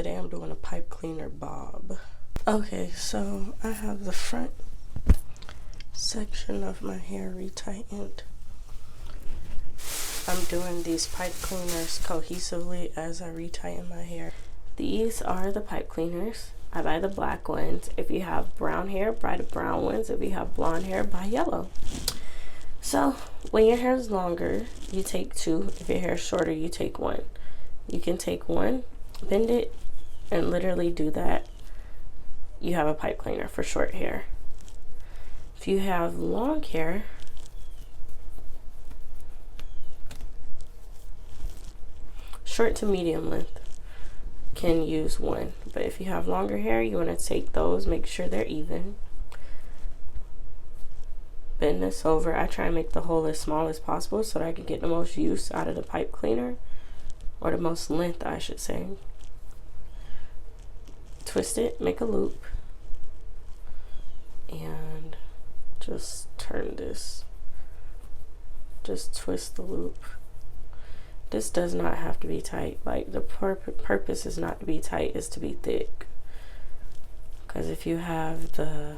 Today I'm doing a pipe cleaner bob. Okay, so I have the front section of my hair retightened. I'm doing these pipe cleaners cohesively as I retighten my hair. These are the pipe cleaners. I buy the black ones. If you have brown hair, buy the brown ones. If you have blonde hair, buy yellow. So when your hair is longer, you take 2. If your hair is shorter, you take 1. You can take 1, bend it, and literally do that. You have a pipe cleaner for short hair. If you have long hair, short to medium length, can use 1. But if you have longer hair, you want to take those, make sure they're even. Bend this over. I try and make the hole as small as possible so that I can get the most use out of the pipe cleaner, or the most length, I should say. Twist it, make a loop, and just turn this. Just twist the loop. This does not have to be tight. Like, the purpose is not to be tight, it's to be thick. Because if you have the,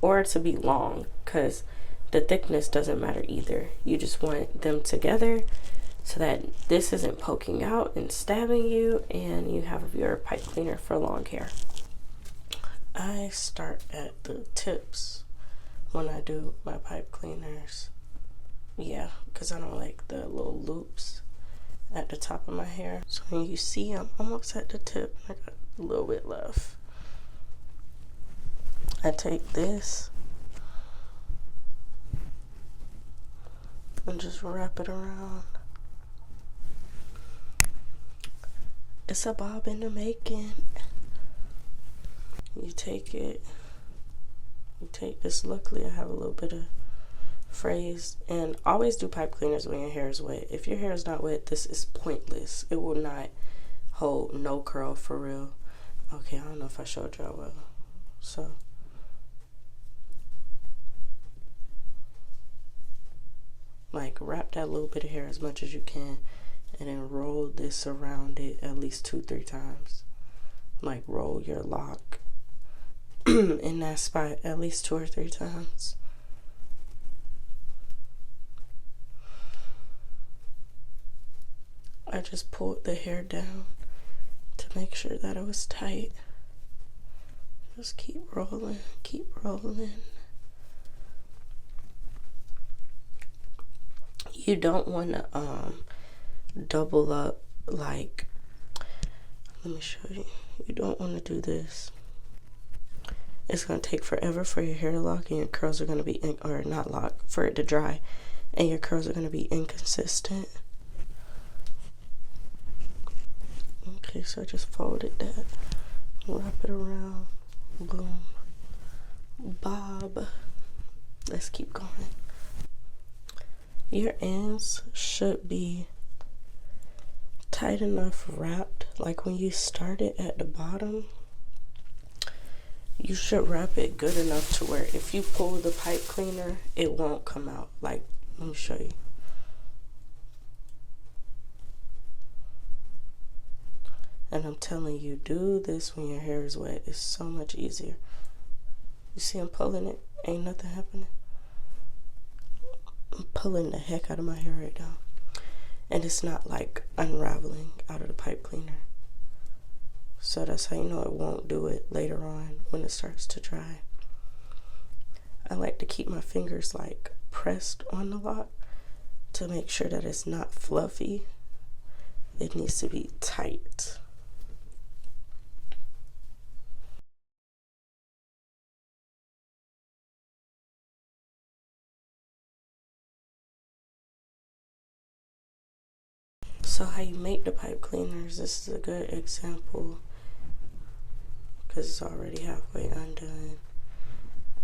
or to be long, because the thickness doesn't matter either. You just want them together so that this isn't poking out and stabbing you, and you have your pipe cleaner for long hair. I start at the tips when I do my pipe cleaners. Yeah, because I don't like the little loops at the top of my hair. So when you see I'm almost at the tip, I got a little bit left. I take this and just wrap it around. It's a bob in the making. You take it, you take this. Luckily I have a little bit of phrase, and always do pipe cleaners when your hair is wet. If your hair is not wet, this is pointless. It will not hold no curl for real. Okay, I don't know if I showed y'all well. So like, wrap that little bit of hair as much as you can, and then roll this around it at least 2-3 times. Like, roll your lock in that spot at least 2 or 3 times. I just pulled the hair down to make sure that it was tight. Just keep rolling, keep rolling. You don't want to double up, like, let me show you. You don't want to do this. It's going to take forever for your hair to lock, and your curls are going to be, or not lock, for it to dry, and your curls are going to be inconsistent. Okay, so I just folded that, wrap it around, boom, bob. Let's keep going. Your ends should be tight enough wrapped. Like, when you start it at the bottom, you should wrap it good enough to where if you pull the pipe cleaner, it won't come out. Like, let me show you. And I'm telling you, do this when your hair is wet. It's so much easier. You see I'm pulling it? Ain't nothing happening. I'm pulling the heck out of my hair right now. And it's not like unraveling out of the pipe cleaner. So that's how you know it won't do it later on when it starts to dry. I like to keep my fingers like pressed on the lock to make sure that it's not fluffy. It needs to be tight. So how you make the pipe cleaners, this is a good example because it's already halfway undone.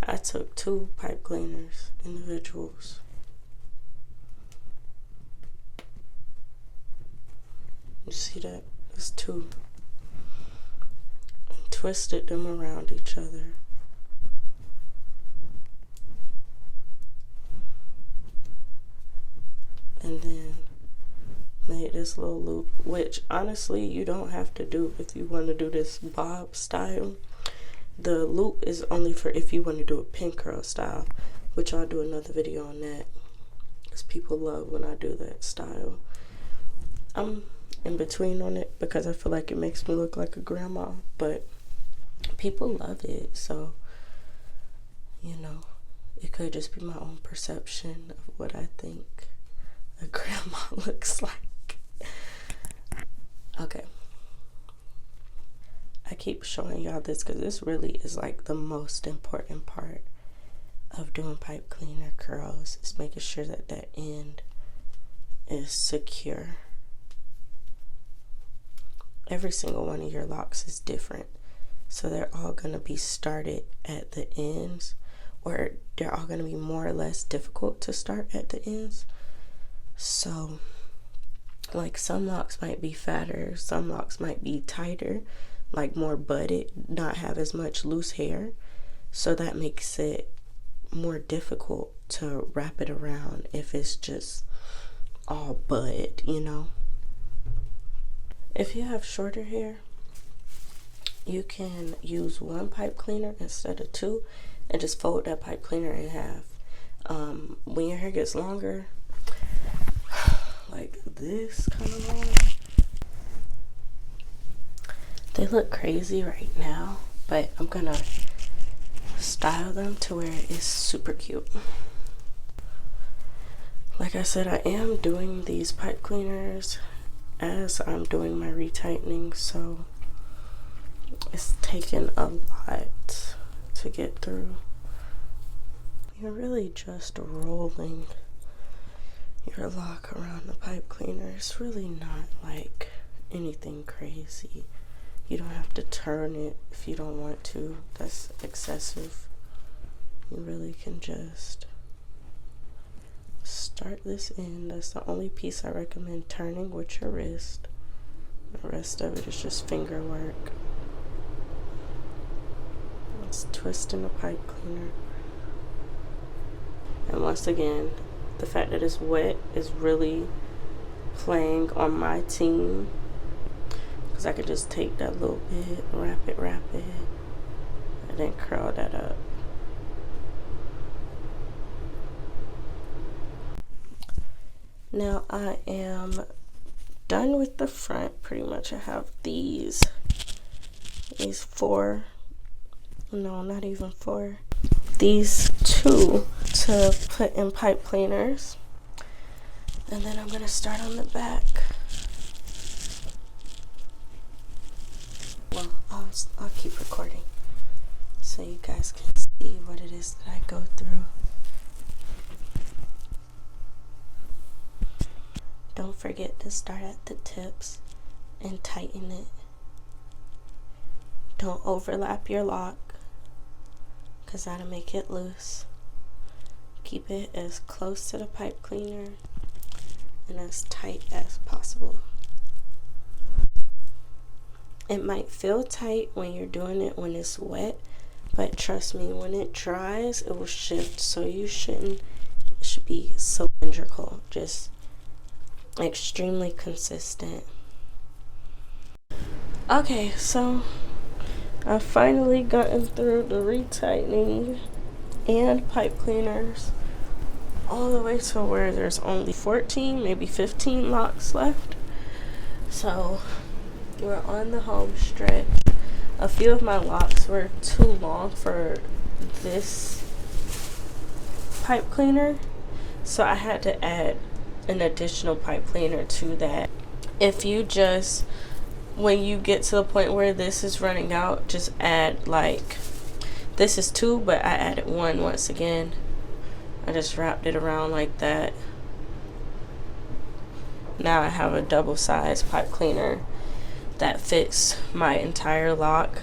I took 2 pipe cleaners, individuals. You see that? It's 2. And twisted them around each other. And then made this little loop, which honestly you don't have to do if you want to do this bob style. The loop is only for if you want to do a pin curl style, which I'll do another video on that, because people love when I do that style. I'm in between on it because I feel like it makes me look like a grandma, but people love it, so you know, it could just be my own perception of what I think a grandma looks like. Okay, I keep showing y'all this because this really is like the most important part of doing pipe cleaner curls, is making sure that that end is secure. Every single one of your locks is different, so they're all going to be started at the ends, or they're all going to be more or less difficult to start at the ends. So like some locks might be fatter, some locks might be tighter, like more budded, not have as much loose hair, so that makes it more difficult to wrap it around if it's just all bud, you know. If you have shorter hair, you can use one pipe cleaner instead of two and just fold that pipe cleaner in half. When your hair gets longer, like this kind of long, they look crazy right now, but I'm gonna style them to where it's super cute. Like I said, I am doing these pipe cleaners as I'm doing my retightening, so it's taken a lot to get through. You're really just rolling your lock around the pipe cleaner. It's really not like anything crazy. You don't have to turn it if you don't want to. That's excessive. You really can just start this in. That's the only piece I recommend turning with your wrist. The rest of it is just finger work. It's twisting the pipe cleaner. And once again, the fact that it's wet is really playing on my team, because I could just take that little bit, wrap it, and then curl that up. Now I am done with the front. Pretty much I have these four, no, not even four, these two to put in pipe cleaners, and then I'm gonna start on the back. Well, I'll keep recording so you guys can see what it is that I go through. Don't forget to start at the tips and tighten it. Don't overlap your lock, because that'll make it loose. Keep it as close to the pipe cleaner and as tight as possible. It might feel tight when you're doing it when it's wet, but trust me, when it dries, it will shift. So it should be cylindrical, just extremely consistent. Okay, so I've finally gotten through the retightening and pipe cleaners all the way to where there's only 14, maybe 15 locks left. So we're on the home stretch. A few of my locks were too long for this pipe cleaner, so I had to add an additional pipe cleaner to that. If you just, when you get to the point where this is running out, just add, like, this is 2, but I added 1 once again. I just wrapped it around like that. Now I have a double-sized pipe cleaner that fits my entire lock.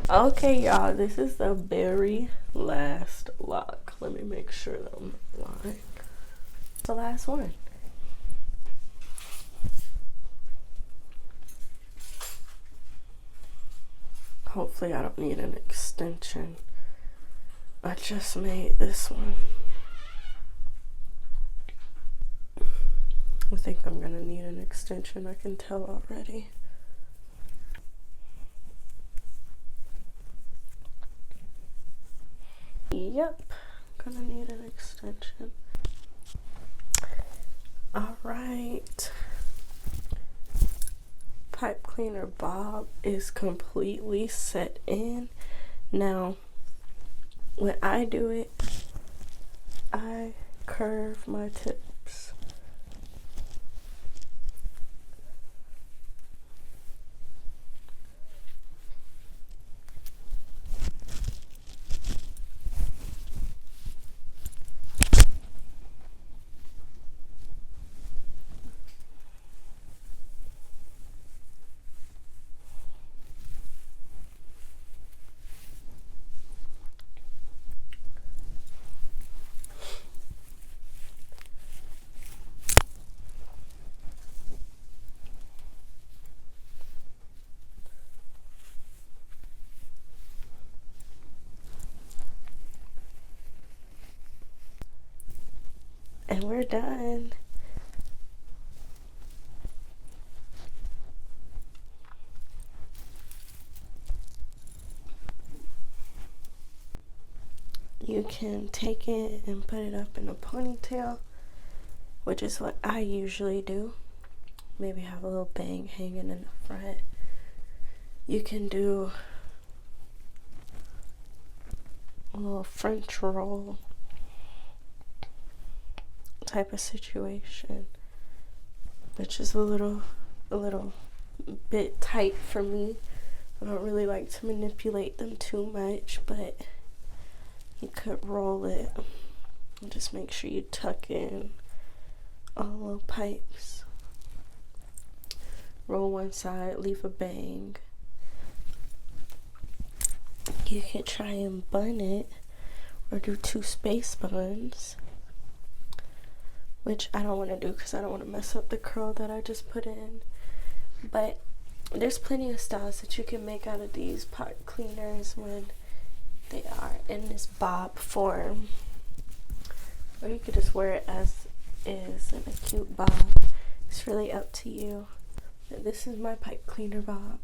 Okay, y'all, this is the very last lock. Let me make sure that I'm lying. It's the last one. Hopefully I don't need an extension. I just made this one. I think I'm gonna need an extension, I can tell already. Yep, gonna need an extension. Alright. Pipe cleaner bob is completely set in. Now, when I do it, I curve my tips. And we're done. You can take it and put it up in a ponytail, which is what I usually do. Maybe have a little bang hanging in the front. You can do a little French roll type of situation, which is a little bit tight for me. I don't really like to manipulate them too much, but you could roll it and just make sure you tuck in all the little pipes. Roll one side, leave a bang. You could try and bun it or do 2 space buns, which I don't want to do because I don't want to mess up the curl that I just put in. But there's plenty of styles that you can make out of these pipe cleaners when they are in this bob form, or you could just wear it as is in a cute bob. It's really up to you. But this is my pipe cleaner bob.